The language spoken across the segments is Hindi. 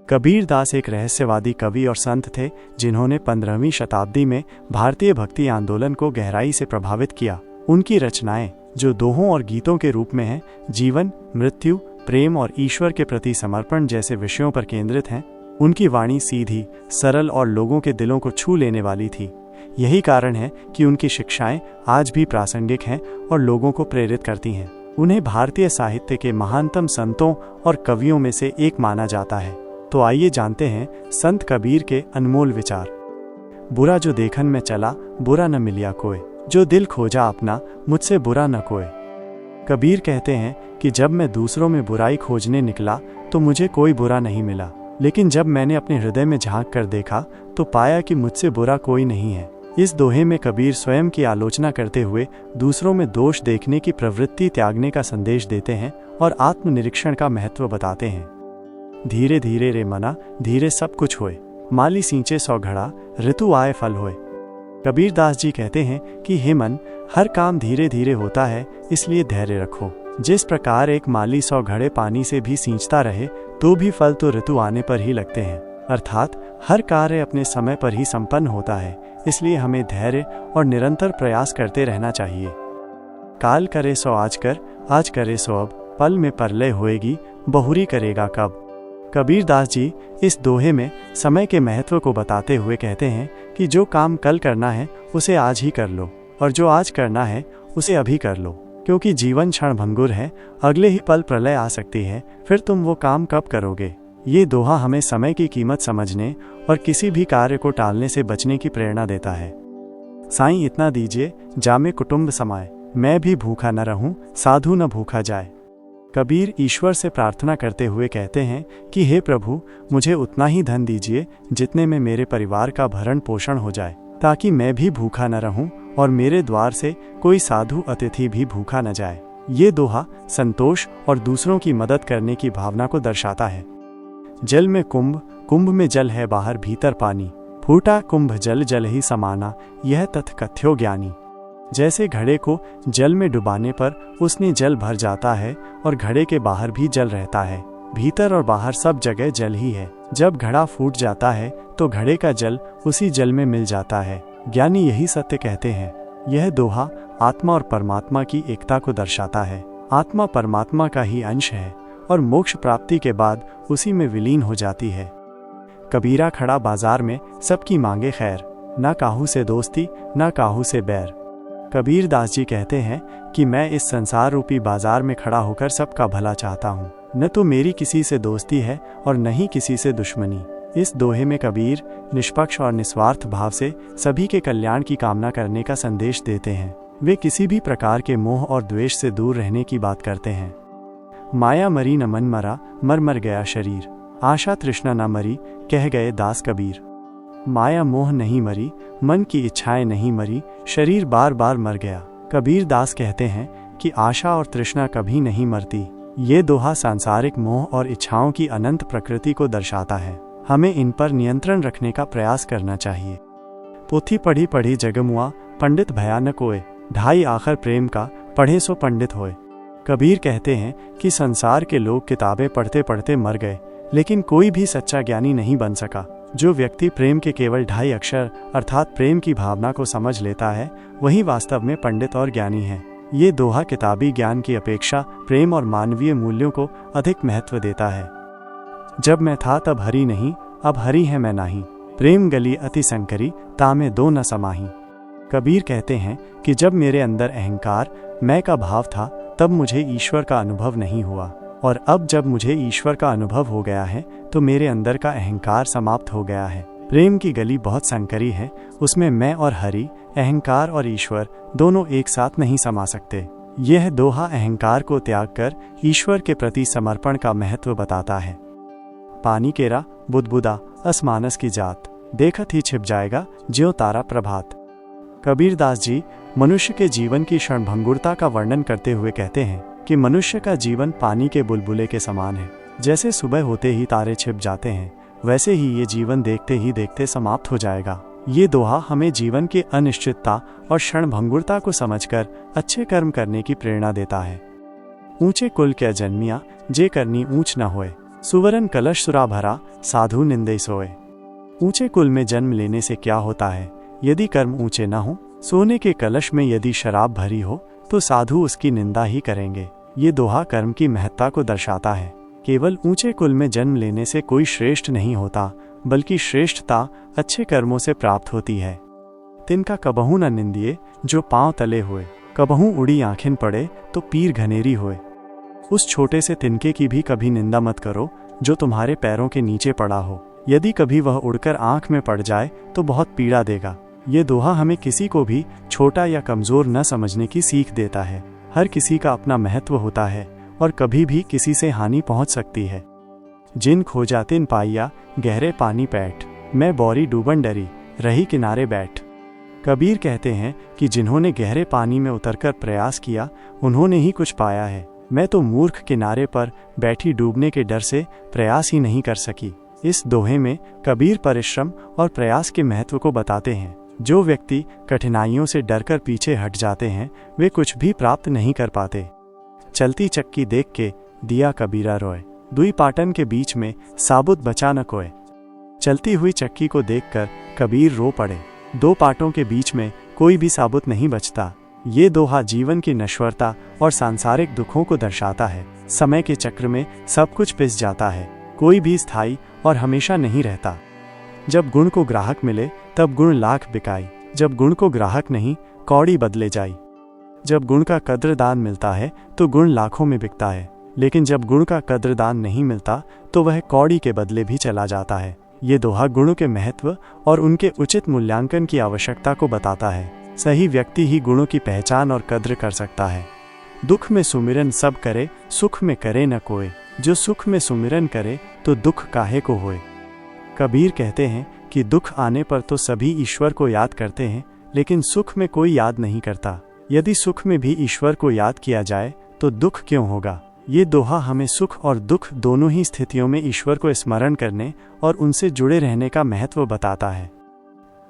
कबीर दास एक रहस्यवादी कवि और संत थे जिन्होंने 15वीं शताब्दी में भारतीय भक्ति आंदोलन को गहराई से प्रभावित किया। उनकी रचनाएं, जो दोहों और गीतों के रूप में हैं, जीवन, मृत्यु, प्रेम और ईश्वर के प्रति समर्पण जैसे विषयों पर केंद्रित हैं। उनकी वाणी सीधी, सरल और लोगों के दिलों को छू लेने वाली थी। यही कारण है कि उनकी शिक्षाएं आज भी प्रासंगिक हैं और लोगों को प्रेरित करती हैं। उन्हें भारतीय साहित्य के महानतम संतों और कवियों में से एक माना जाता है। तो आइए जानते हैं संत कबीर के अनमोल विचार। बुरा जो देखन में चला, बुरा न मिलिया कोय, जो दिल खोजा अपना, मुझसे बुरा न कोय। कबीर कहते हैं कि जब मैं दूसरों में बुराई खोजने निकला तो मुझे कोई बुरा नहीं मिला, लेकिन जब मैंने अपने हृदय में झांक कर देखा तो पाया कि मुझसे बुरा कोई नहीं है। इस दोहे में कबीर स्वयं की आलोचना करते हुए दूसरों में दोष देखने की प्रवृत्ति त्यागने का संदेश देते हैं और आत्मनिरीक्षण का महत्व बताते हैं। धीरे धीरे रे मना, धीरे सब कुछ होए, माली सींचे 100 घड़ा, ऋतु आए फल होए। कबीर दास जी कहते हैं कि हे मन, हर काम धीरे धीरे होता है, इसलिए धैर्य रखो। जिस प्रकार एक माली 100 घड़े पानी से भी सींचता रहे तो भी फल तो ऋतु आने पर ही लगते हैं। अर्थात हर कार्य अपने समय पर ही संपन्न होता है, इसलिए हमें धैर्य और निरंतर प्रयास करते रहना चाहिए। काल करे सो आज कर, आज करे सो अब, पल में परलय होएगी, बहुरी करेगा कब। कबीर दास जी इस दोहे में समय के महत्व को बताते हुए कहते हैं कि जो काम कल करना है उसे आज ही कर लो, और जो आज करना है उसे अभी कर लो, क्योंकि जीवन क्षणभंगुर है। अगले ही पल प्रलय आ सकती है, फिर तुम वो काम कब करोगे। ये दोहा हमें समय की कीमत समझने और किसी भी कार्य को टालने से बचने की प्रेरणा देता है। साईं इतना दीजिए, जामे कुटुंब समाए, मैं भी भूखा न रहूं, साधु न भूखा जाए। कबीर ईश्वर से प्रार्थना करते हुए कहते हैं कि हे प्रभु, मुझे उतना ही धन दीजिए जितने में मेरे परिवार का भरण पोषण हो जाए, ताकि मैं भी भूखा न रहूं और मेरे द्वार से कोई साधु अतिथि भी भूखा न जाए। ये दोहा संतोष और दूसरों की मदद करने की भावना को दर्शाता है। जल में कुंभ, कुंभ में जल है बाहर भीतर पानी, फूटा कुंभ जल जल ही समाना, यह तथ कथ्यो ज्ञानी। जैसे घड़े को जल में डुबाने पर उसमें जल भर जाता है और घड़े के बाहर भी जल रहता है, भीतर और बाहर सब जगह जल ही है। जब घड़ा फूट जाता है तो घड़े का जल उसी जल में मिल जाता है। ज्ञानी यही सत्य कहते हैं। यह दोहा आत्मा और परमात्मा की एकता को दर्शाता है। आत्मा परमात्मा का ही अंश है और मोक्ष प्राप्ति के बाद उसी में विलीन हो जाती है। कबीरा खड़ा बाजार में, सबकी मांगे खैर, ना काहू से दोस्ती ना काहू से बैर। कबीर दास जी कहते हैं कि मैं इस संसार रूपी बाजार में खड़ा होकर सबका भला चाहता हूँ। न तो मेरी किसी से दोस्ती है और न ही किसी से दुश्मनी। इस दोहे में कबीर निष्पक्ष और निस्वार्थ भाव से सभी के कल्याण की कामना करने का संदेश देते हैं। वे किसी भी प्रकार के मोह और द्वेष से दूर रहने की बात करते हैं। माया मरी न मन मरा, मर मर गया शरीर, आशा तृष्णा न मरी, कह गए दास कबीर। माया मोह नहीं मरी, मन की इच्छाएं नहीं मरी, शरीर बार बार मर गया। कबीर दास कहते हैं कि आशा और तृष्णा कभी नहीं मरती। ये दोहा सांसारिक मोह और इच्छाओं की अनंत प्रकृति को दर्शाता है। हमें इन पर नियंत्रण रखने का प्रयास करना चाहिए। पोथी पढ़ी पढ़ी जगमुआ, पंडित भया न कोय, ढाई आखर प्रेम का, पढ़े सो पंडित होए। कबीर कहते हैं कि संसार के लोग किताबें पढ़ते पढ़ते मर गए, लेकिन कोई भी सच्चा ज्ञानी नहीं बन सका। जो व्यक्ति प्रेम के केवल 2.5 अक्षर अर्थात प्रेम की भावना को समझ लेता है, वही वास्तव में पंडित और ज्ञानी है। ये दोहा किताबी ज्ञान की अपेक्षा प्रेम और मानवीय मूल्यों को अधिक महत्व देता है। जब मैं था तब हरि नहीं, अब हरि है मैं नाही, प्रेम गली अति संकरी, तामे दो न समाही। कबीर कहते हैं कि जब मेरे अंदर अहंकार, मैं का भाव था, तब मुझे ईश्वर का अनुभव नहीं हुआ, और अब जब मुझे ईश्वर का अनुभव हो गया है तो मेरे अंदर का अहंकार समाप्त हो गया है। प्रेम की गली बहुत संकरी है, उसमें मैं और हरि, अहंकार और ईश्वर दोनों एक साथ नहीं समा सकते। यह दोहा अहंकार को त्याग कर ईश्वर के प्रति समर्पण का महत्व बताता है। पानी केरा बुदबुदा असमानस की जात, देखत ही छिप जाएगा ज्यों तारा प्रभात। कबीर दास जी मनुष्य के जीवन की क्षणभंगुरता का वर्णन करते हुए कहते हैं कि मनुष्य का जीवन पानी के बुलबुले के समान है। जैसे सुबह होते ही तारे छिप जाते हैं, वैसे ही ये जीवन देखते ही देखते समाप्त हो जाएगा। ये दोहा हमें जीवन की अनिश्चितता और क्षणभंगुरता को समझकर अच्छे कर्म करने की प्रेरणा देता है। ऊंचे कुल क्या जन्मिया, जे करनी ऊंच न होए, सुवर्ण कलश सुरा भरा, साधु निंदे सोए। ऊंचे कुल में जन्म लेने से क्या होता है? यदि कर्म ऊंचे न हो, सोने के कलश में यदि शराब भरी हो, तो साधु उसकी निंदा ही करेंगे। ये दोहा कर्म की महत्ता को दर्शाता है। केवल ऊंचे कुल में जन्म लेने से कोई श्रेष्ठ नहीं होता, बल्कि श्रेष्ठता अच्छे कर्मों से प्राप्त होती है। तिनका कबहू न निंदिए, जो पांव तले हुए, कबहू उड़ी आंखें पड़े, तो पीर घनेरी होए। उस छोटे से तिनके की भी कभी निंदा मत करो, जो तुम्हारे पैरों के नीचे पड़ा हो। यदि कभी वह उड़कर आंख में पड़ जाए, तो बहुत पीड़ा देगा। ये दोहा हमें किसी को भी छोटा या कमजोर न समझने की सीख देता है। हर किसी का अपना महत्व होता है और कभी भी किसी से हानि पहुंच सकती है। जिन खोजा तिन पाइया, गहरे पानी पैठ, मैं बौरी डूबन डरी, रही किनारे बैठ। कबीर कहते हैं कि जिन्होंने गहरे पानी में उतरकर प्रयास किया, उन्होंने ही कुछ पाया है। मैं तो मूर्ख किनारे पर बैठी डूबने के डर से प्रयास ही नहीं कर सकी। इस दोहे में कबीर परिश्रम और प्रयास के महत्व को बताते हैं। जो व्यक्ति कठिनाइयों से डरकर पीछे हट जाते हैं, वे कुछ भी प्राप्त नहीं कर पाते। चलती चक्की देख के दिया कबीरा रोए, दुई पाटन के बीच में साबुत बचा न कोय। चलती हुई चक्की को देखकर कबीर रो पड़े। दो पाटों के बीच में कोई भी साबुत नहीं बचता। ये दोहा जीवन की नश्वरता और सांसारिक दुखों को दर्शाता है। समय के चक्र में सब कुछ पिस जाता है, कोई भी स्थायी और हमेशा नहीं रहता। जब गुण को ग्राहक मिले, तब गुण लाख बिकाई। जब गुण को ग्राहक नहीं, कौड़ी बदले जाई। जब गुण का कद्रदान मिलता है, तो गुण लाखों में बिकता है, लेकिन जब गुण का कद्रदान नहीं मिलता, तो वह कौड़ी के बदले भी चला जाता है। ये दोहा गुणों के महत्व और उनके उचित मूल्यांकन की आवश्यकता को बताता है। सही व्यक्ति ही गुणों की पहचान और कद्र कर सकता है। दुख में सुमिरन सब करे, सुख में करे न कोय। जो सुख में सुमिरन करे, तो दुख काहे को होए। कबीर कहते हैं कि दुख आने पर तो सभी ईश्वर को याद करते हैं, लेकिन सुख में कोई याद नहीं करता। यदि सुख में भी ईश्वर को याद किया जाए, तो दुख क्यों होगा। ये दोहा हमें सुख और दुख दोनों ही स्थितियों में ईश्वर को स्मरण करने और उनसे जुड़े रहने का महत्व बताता है।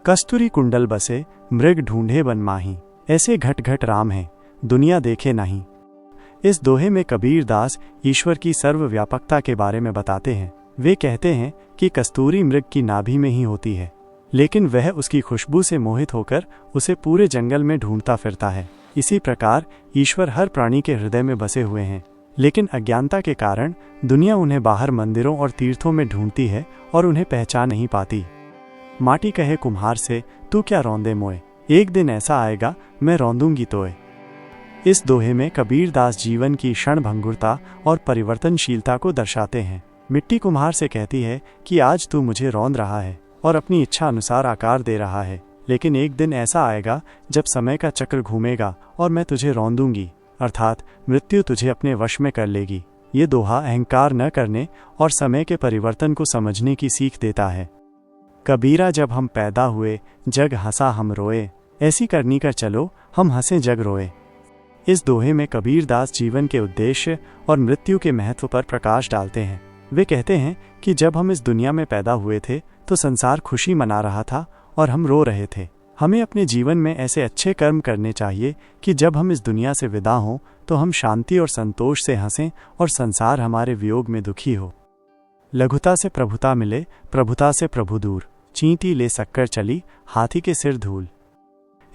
कस्तूरी कुंडल बसे, मृग ढूंढे बन माही, ऐसे घट घट राम है, दुनिया देखे नहीं। इस दोहे में कबीर दास ईश्वर की सर्वव्यापकता के बारे में बताते हैं। वे कहते हैं कि कस्तूरी मृग की नाभि में ही होती है, लेकिन वह उसकी खुशबू से मोहित होकर उसे पूरे जंगल में ढूंढता फिरता है। इसी प्रकार ईश्वर हर प्राणी के हृदय में बसे हुए हैं, लेकिन अज्ञानता के कारण दुनिया उन्हें बाहर मंदिरों और तीर्थों में ढूंढती है और उन्हें पहचान नहीं पाती। माटी कहे कुम्हार से, तू क्या रौंदे मोए, एक दिन ऐसा आएगा मैं रौंदूंगी तोए। इस दोहे में कबीर दास जीवन की क्षणभंगुरता और परिवर्तनशीलता को दर्शाते हैं। मिट्टी कुम्हार से कहती है कि आज तू मुझे रौंद रहा है और अपनी इच्छा अनुसार आकार दे रहा है, लेकिन एक दिन ऐसा आएगा जब समय का चक्र घूमेगा और मैं तुझे रौंदूंगी, अर्थात मृत्यु तुझे अपने वश में कर लेगी। ये दोहा अहंकार न करने और समय के परिवर्तन को समझने की सीख देता है। कबीरा जब हम पैदा हुए, जग हंसा हम रोए, ऐसी करनी कर चलो हम हंसे जग रोए। इस दोहे में कबीर दास जीवन के उद्देश्य और मृत्यु के महत्व पर प्रकाश डालते हैं। वे कहते हैं कि जब हम इस दुनिया में पैदा हुए थे, तो संसार खुशी मना रहा था और हम रो रहे थे। हमें अपने जीवन में ऐसे अच्छे कर्म करने चाहिए कि जब हम इस दुनिया से विदा हों, तो हम शांति और संतोष से हंसें और संसार हमारे वियोग में दुखी हो। लघुता से प्रभुता मिले, प्रभुता से प्रभु दूर, चींटी ले सक्कर चली, हाथी के सिर धूल।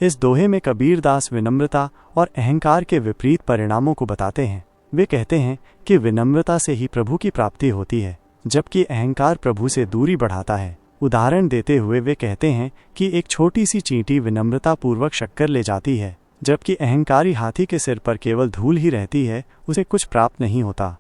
इस दोहे में कबीर दास विनम्रता और अहंकार के विपरीत परिणामों को बताते हैं। वे कहते हैं कि विनम्रता से ही प्रभु की प्राप्ति होती है, जबकि अहंकार प्रभु से दूरी बढ़ाता है। उदाहरण देते हुए वे कहते हैं कि एक छोटी सी चींटी विनम्रता पूर्वक शक्कर ले जाती है, जबकि अहंकारी हाथी के सिर पर केवल धूल ही रहती है, उसे कुछ प्राप्त नहीं होता।